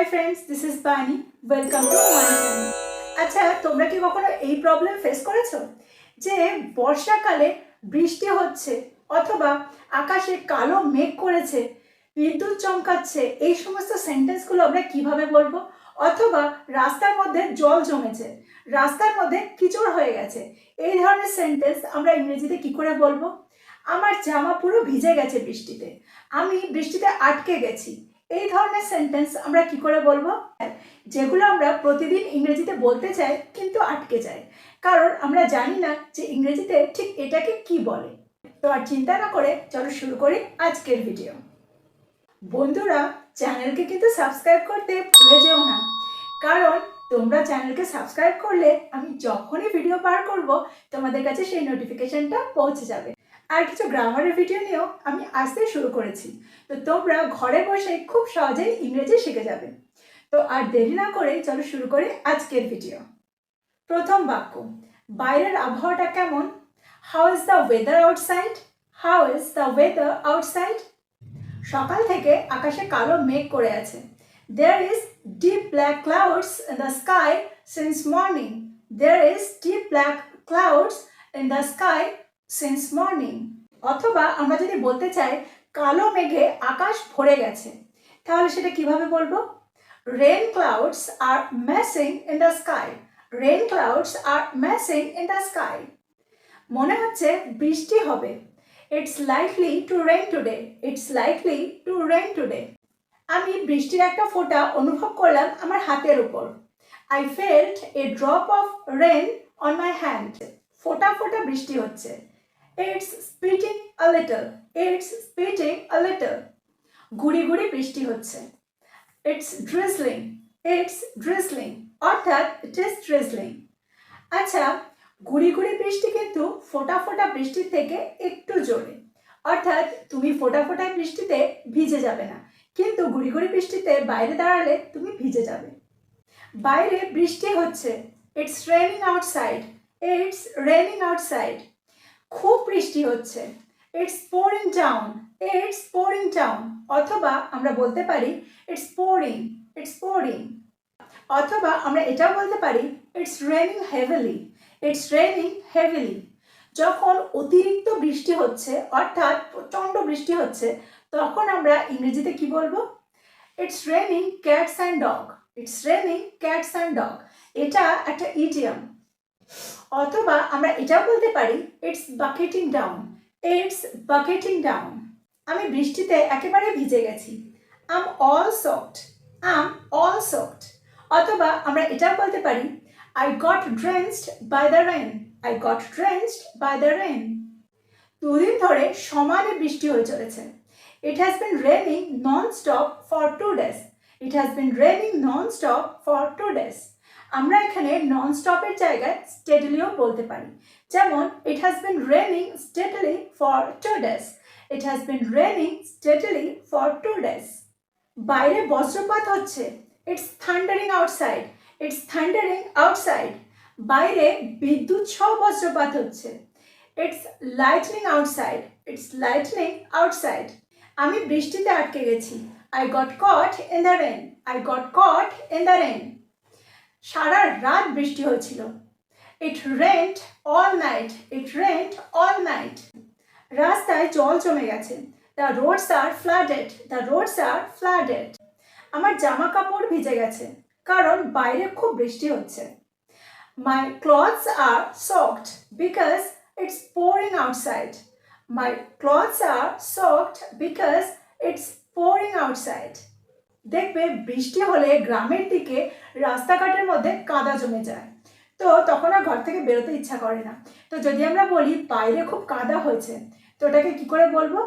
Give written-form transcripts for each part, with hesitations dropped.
Hi friends, this is Bani. Welcome to my channel. আচ্ছা তোমরা কি কখনো এই প্রবলেম ফেস করেছো যে বর্ষাকালে বৃষ্টি হচ্ছে অথবা আকাশে কালো মেঘ করেছে, বিদ্যুৎ চমকাচ্ছে, এই সমস্ত সেন্টেন্সগুলো আমরা কিভাবে বলবো? অথবা রাস্তার মধ্যে জল জমেছে, রাস্তার মধ্যে কিচড় হয়ে গেছে, এই ধরনের সেন্টেন্স আমরা ইংরেজিতে কি করে বলবো? আমার জামা পুরো ভিজে গেছে বৃষ্টিতে, আমি বৃষ্টিতে আটকে গেছি, এই ধরনের সেন্টেন্স আমরা কি করে বলবো? যেগুলো আমরা প্রতিদিন ইংরেজিতে বলতে চাই কিন্তু আটকে যায়, কারণ আমরা জানি না যে ইংরেজিতে ঠিক এটাকে কি বলে। তো আর চিন্তা না করে চলো শুরু করি আজকের ভিডিও। বন্ধুরা, চ্যানেলকে কিন্তু সাবস্ক্রাইব করতে ভুলে যেও না, কারণ তোমরা চ্যানেলকে সাবস্ক্রাইব করলে আমি যখনই ভিডিও বার করব তোমাদের কাছে সেই নোটিফিকেশনটা পৌঁছে যাবে। আর কিছু গ্রামারের ভিডিও নিয়েও আমি আসতে শুরু করেছি, তো তোমরা ঘরে বসে খুব সহজেই ইংরেজি শিখে যাবে। তো আর দেরি না করে চলো শুরু করি আজকের ভিডিও। প্রথম বাক্য, বাইরের আবহাওয়াটা কেমন? How is the weather outside? How is the weather outside? সকাল থেকে আকাশে কালো মেঘ করে আছে। There is deep black clouds in the sky since morning. There is deep black clouds in the sky since morning. অথবা আমরা যদি বলতে চাই কালো মেঘে আকাশ ভরে গেছে, তাহলে সেটা কিভাবে বলবো? Rain clouds are massing in the sky. Rain clouds are massing in the sky. মনে হচ্ছে বৃষ্টি হবে। It's likely to rain today. It's likely to rain today. আমি বৃষ্টির একটা ফোঁটা অনুভব করলাম আমার হাতের উপর। I felt a drop of rain on my hand. ফোঁটা ফোঁটা বৃষ্টি হচ্ছে। It's spitting a little. It's spitting a little. গুড়ি গুড়ি বৃষ্টি হচ্ছে। It's drizzling. It's drizzling. অর্থাৎ it is drizzling. আচ্ছা, গুড়ি গুড়ি বৃষ্টি কিন্তু ফোঁটা ফোঁটা বৃষ্টির থেকে একটু জোরে, অর্থাৎ তুমি ফোঁটা ফোঁটা বৃষ্টিতে ভিজে যাবে না, কিন্তু গুড়ি গুড়ি বৃষ্টিতে বাইরে দাঁড়ালে তুমি ভিজে যাবে। বাইরে বৃষ্টি হচ্ছে। It's raining outside. It's raining outside. খুব বৃষ্টি হচ্ছে। It's pouring down. It's pouring down. অথবা আমরা বলতে পারি It's pouring. It's pouring. অথবা আমরা এটাও বলতে পারি It's raining heavily. It's raining heavily. যখন অতিরিক্ত বৃষ্টি হচ্ছে, অর্থাৎ প্রচণ্ড বৃষ্টি হচ্ছে, তখন আমরা ইংরেজিতে কি বলবো? It's raining cats and dog. It's raining cats and dog. এটা একটা ইডিয়ম। অথবা আমরা এটাও বলতে পারি It's bucketing down. It's bucketing down. আমি বৃষ্টিতে একেবারে ভিজে গেছি। I'm all soaked. I'm all soaked. অথবা আমরা এটাও বলতে পারি I got drenched by the rain. I got drenched by the rain. দুদিন ধরে সমানে বৃষ্টি হয়ে চলেছে। It has been raining non-stop for 2 days. It has been raining non-stop for 2 days. আমরা এখানে non-stop এর জায়গায় steadily-ও বলতে পারি। যেমন It has been raining steadily for 2 days. It has been raining steadily for 2 days. বাইরে বজ্রপাত হচ্ছে। It's thundering outside. It's thundering outside. বাইরে বিদ্যুৎ সহ বজ্রপাত হচ্ছে। It's lightning outside. It's lightning outside. আমি বৃষ্টিতে আটকে গেছি। I got caught in the rain. I got caught in the rain. সারা রাত বৃষ্টি হয়েছিল। It rained all night. It rained all night. রাস্তায় জল জমে গেছে। The roads are flooded. The roads are flooded. আমার জামা কাপড় ভিজে গেছে, কারণ বাইরে খুব বৃষ্টি হচ্ছে। My clothes are soaked because it's pouring outside. My clothes are soaked because it's pouring outside. দেখবে বৃষ্টি হলে গ্রামের দিকে রাস্তাঘাটের মধ্যে কাদা জমে যায়, তো তখন আর ঘর থেকে বেরোতে ইচ্ছা করে না। তো যদি আমরা বলি বাইরে খুব কাদা হয়েছে, তো ওটাকে কি করে বলবো?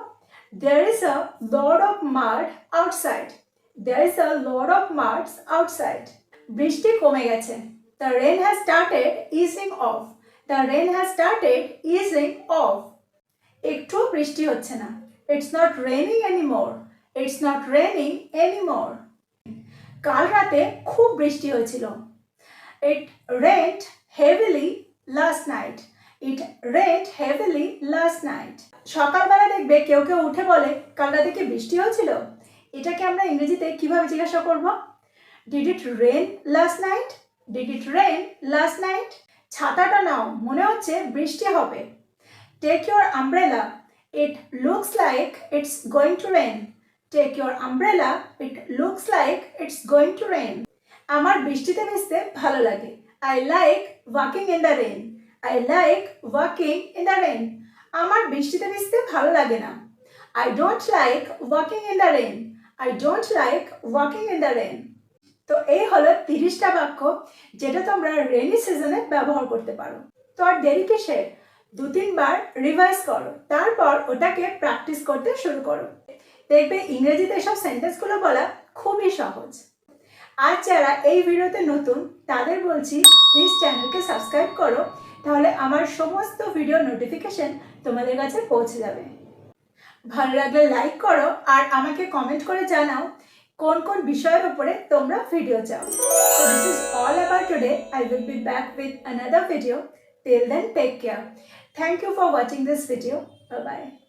There is a lot of mud outside. There is a lot of mud outside. বৃষ্টি কমে গেছে। The rain has started easing off. The rain has started easing off. একটু বৃষ্টি হচ্ছে না। It's not raining anymore. It's not raining anymore. কাল রাতে খুব বৃষ্টি হয়েছিল। It rained heavily last night. It rained heavily last night. সকালবেলা দেখবে কেউ কেউ উঠে বলে কাল রাতে কি বৃষ্টি হয়েছিল? এটাকে আমরা ইংরেজিতে কিভাবে জিজ্ঞাসা করব? Did it rain last night? Did it rain last night? ছাতাটা নাও, মনে হচ্ছে বৃষ্টি হবে। Take your umbrella. It looks like it's going to rain. Take your umbrella. It looks like it's going to rain. আমার বৃষ্টিতে ভিজতে ভালো লাগে। I like walking in the rain. I like walking in the rain. আমার বৃষ্টিতে ভিজতে ভালো লাগে না। I don't like walking in the rain. I don't like walking in the rain. তো এই হলো 30টা বাক্য যেটা তোমরা রেনি সিজনে ব্যবহার করতে পারো। তো আর দেরি কিসের? 2-3 বার রিভাইজ করো, তারপর ওটাকে প্র্যাকটিস করতে শুরু করো। দেখবে ইংরেজিতে এসব সেন্টেন্সগুলো বলা খুবই সহজ। আর যারা এই ভিডিওতে নতুন তাদের বলছি প্লিজ চ্যানেলকে সাবস্ক্রাইব করো, তাহলে আমার সমস্ত ভিডিও নোটিফিকেশন তোমাদের কাছে পৌঁছে যাবে। ভালো লাগলে লাইক করো আর আমাকে কমেন্ট করে জানাও কোন কোন বিষয়ের উপরে তোমরা ভিডিও চাও। So this is all about today. I will be back with another video. Till then, take care. Thank you for watching this video. Bye bye.